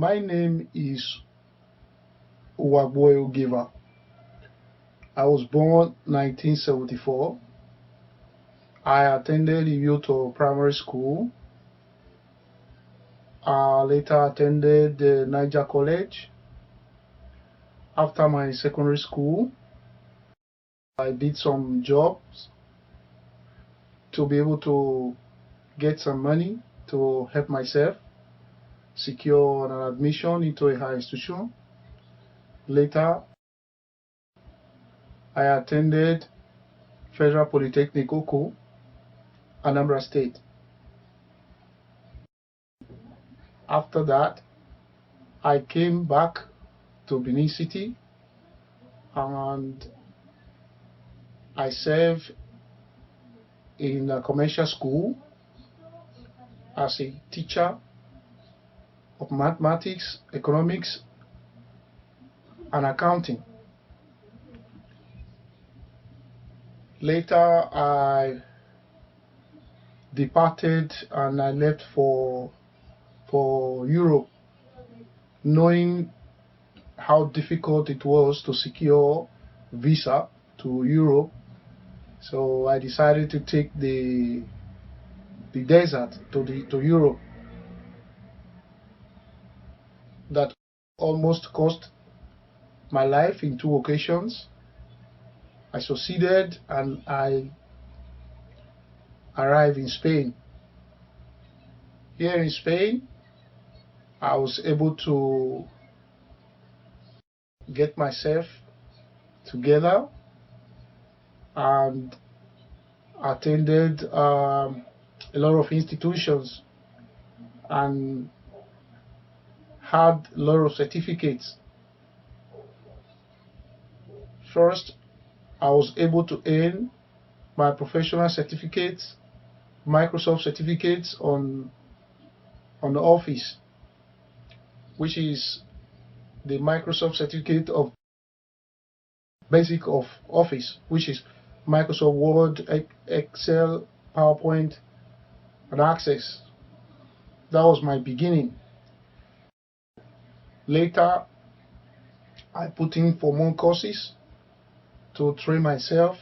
My name is Uwagboe Ogieva. I was born 1974. I attended Ivbioto Primary School. I later attended the Niger College. After my secondary school, I did some jobs to be able to get some money to help myself secure an admission into a higher institution. Later, I attended Federal Polytechnic Okha, Anambra State. After that, I came back to Benin City and I served in a commercial school as a teacher of mathematics, economics, and accounting. Later, I departed and I left for Europe, knowing how difficult it was to secure visa to Europe. So I decided to take the desert to Europe. That almost cost my life in 2 occasions. I succeeded and I arrived in Spain. Here in Spain, I was able to get myself together and attended a lot of institutions and had a lot of certificates. First, I was able to earn my professional certificates, Microsoft certificates on the Office, which is the Microsoft certificate of basic of Office, which is Microsoft Word, Excel, PowerPoint, and Access. That was my beginning. Later, I put in for more courses to train myself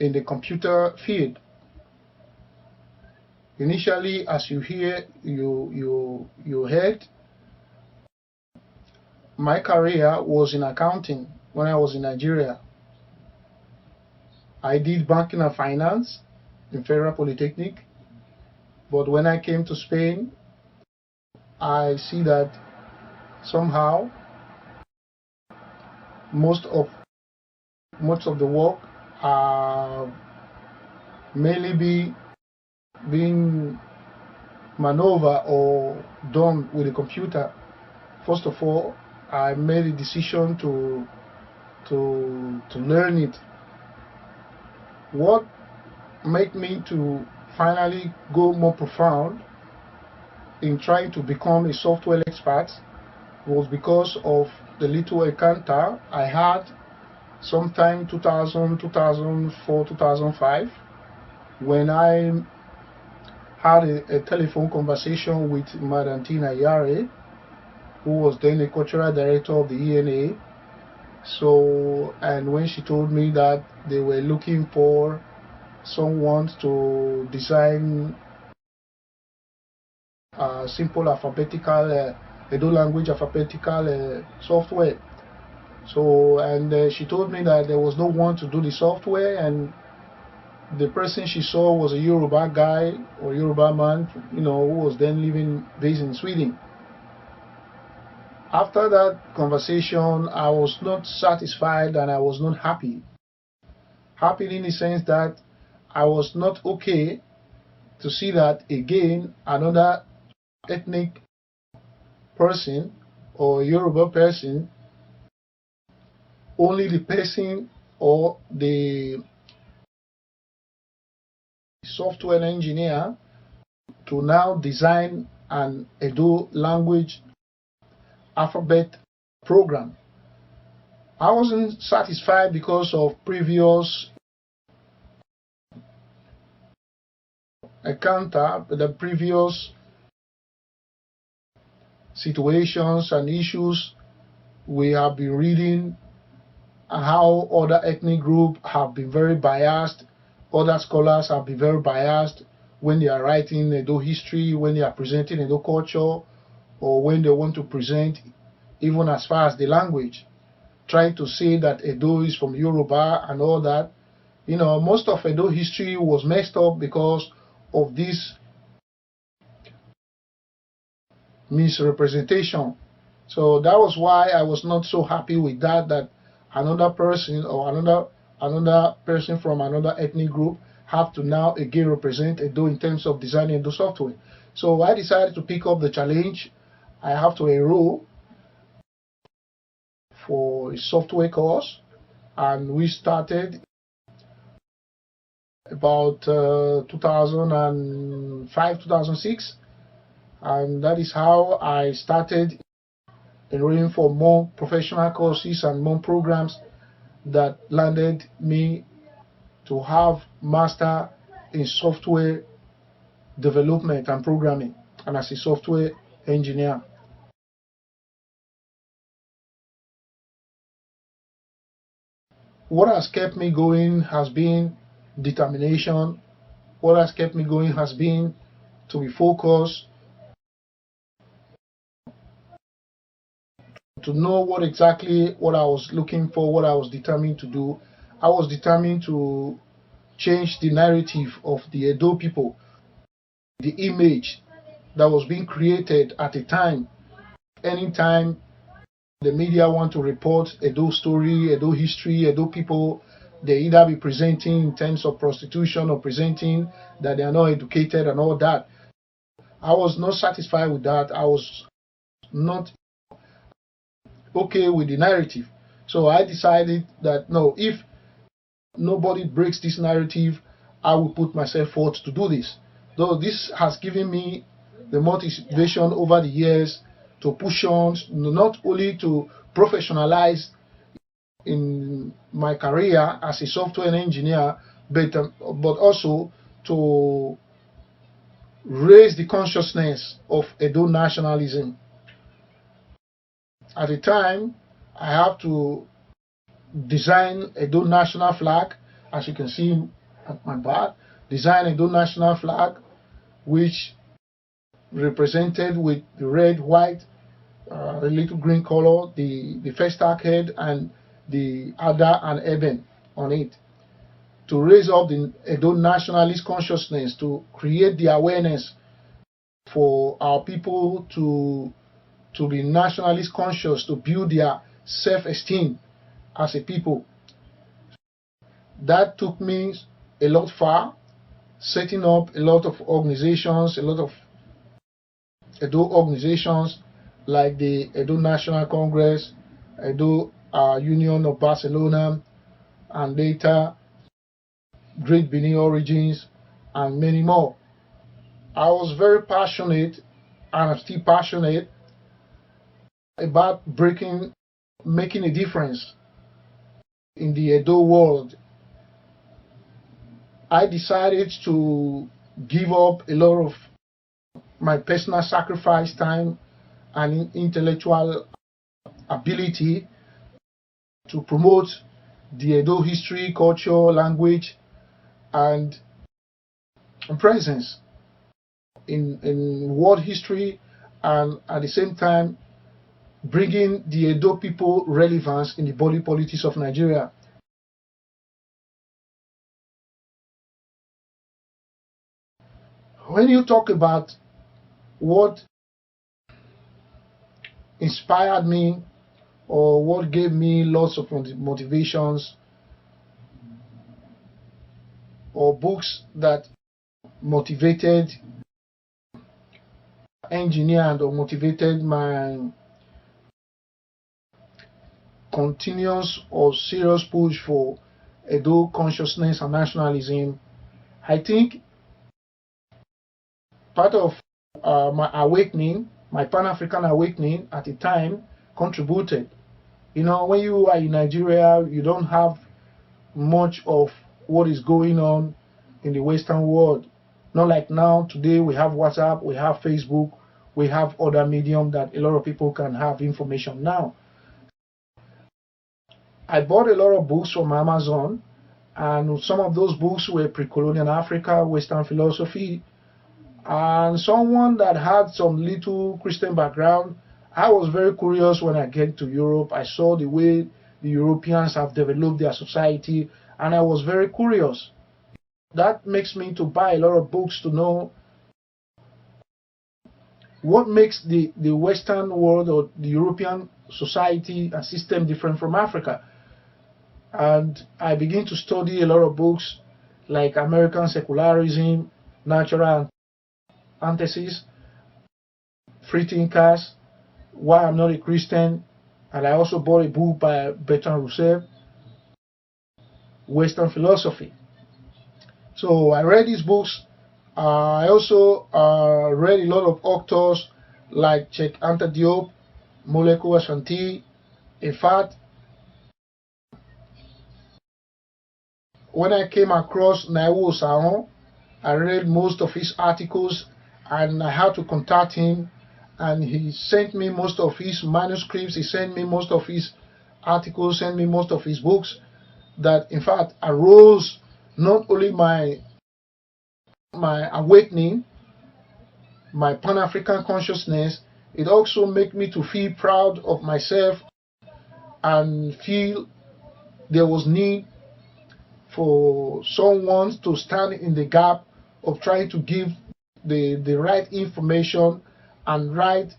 in the computer field. Initially, as you heard, my career was in accounting when I was in Nigeria. I did banking and finance in Federal Polytechnic, but when I came to Spain, I see that somehow most of the work mainly being maneuvered or done with a computer. First of all, I made a decision to learn it. What made me to finally go more profound in trying to become a software expert was because of the little encounter I had sometime 2000, 2004, 2005 when I had a telephone conversation with Madam Tina Yare, who was then the cultural director of the ENA. So, and when she told me that they were looking for someone to design simple alphabetical Edo language alphabetical software. So, and she told me that there was no one to do the software, and the person she saw was a Yoruba guy or Yoruba man, who was then based in Sweden. After that conversation, I was not satisfied and I was not happy. Happy in the sense that I was not okay to see that again another ethnic person or Yoruba person, only the person or the software engineer to now design an Edo language alphabet program. I wasn't satisfied because of previous encounter, the previous situations and issues. We have been reading how other ethnic groups have been very biased, other scholars have been very biased when they are writing Edo history, when they are presenting Edo culture, or when they want to present even as far as the language, trying to say that Edo is from Yoruba and all that. You know, most of Edo history was messed up because of this misrepresentation. So that was why I was not so happy with that another person or another person from another ethnic group have to now again represent Edo in terms of designing Edo software. So I decided to pick up the challenge. I have to enroll for a software course, and we started about 2005, 2006, and that is how I started enrolling for more professional courses and more programs that landed me to have master in software development and programming, and as a software engineer. What has kept me going has been determination. What has kept me going has been to be focused, to know what exactly what I was looking for, what I was determined to do. I was determined to change the narrative of the Edo people, the image that was being created at the time. Anytime the media want to report Edo story, Edo history, Edo people, they either be presenting in terms of prostitution or presenting that they are not educated and all that. I was not satisfied with that. I was not okay with the narrative. So I decided that no, if nobody breaks this narrative, I will put myself forth to do this. Though this has given me the motivation over the years to push on, not only to professionalize in my career as a software engineer, but also to raise the consciousness of Edo nationalism. At the time, I have to design Edo national flag, as you can see at my back, design Edo national flag, which represented with the red, white, a little green color, the first head and the Ada and Egbon on it, to raise up the Edo nationalist consciousness, to create the awareness for our people to be nationalist conscious, to build their self-esteem as a people. That took me a lot far, setting up a lot of organizations, a lot of Edo organizations like the Edo National Congress, Edo Union of Barcelona, and later Great Benin Origins, and many more. I was very passionate, and I'm still passionate about making a difference in the Edo world. I decided to give up a lot of my personal sacrifice time and intellectual ability to promote the Edo history, culture, language, and presence in world history, and at the same time bringing the Edo people relevance in the body politics of Nigeria. When you talk about what inspired me or what gave me lots of motivations, or books that motivated, engineered, or motivated my continuous or serious push for Edo consciousness and nationalism, I think part of my awakening, my Pan-African awakening at the time, contributed. You know, when you are in Nigeria, you don't have much of what is going on in the Western world. Not like now, today we have WhatsApp, we have Facebook, we have other medium that a lot of people can have information now. I bought a lot of books from Amazon, and some of those books were pre-colonial Africa, Western philosophy, and someone that had some little Christian background. I was very curious when I get to Europe. I saw the way the Europeans have developed their society, and I was very curious. That makes me to buy a lot of books to know what makes the Western world or the European society and system different from Africa. And I begin to study a lot of books like American Secularism, Natural Antithesis, Free Thinkers, Why I'm Not a Christian, and I also bought a book by Bertrand Russell, Western Philosophy. So I read these books. I also read a lot of authors like Cheikh Anta Diop, Moleku Ashanti. In fact, when I came across Obasohan, I read most of his articles, and I had to contact him, and he sent me most of his manuscripts, he sent me most of his articles, sent me most of his books, that in fact arose not only my awakening, my Pan-African consciousness, it also made me to feel proud of myself and feel there was need for someone to stand in the gap of trying to give the right information and right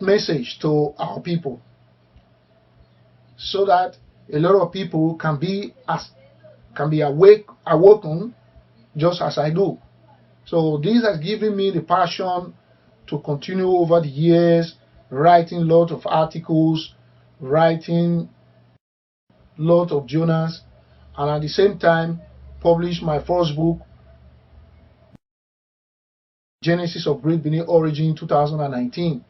message to our people, so that a lot of people can be awoken just as I do. So this has given me the passion to continue over the years, writing a lot of articles, writing a lot of journals, and at the same time publish my first book, Genesis of Great Benin Origin, 2019.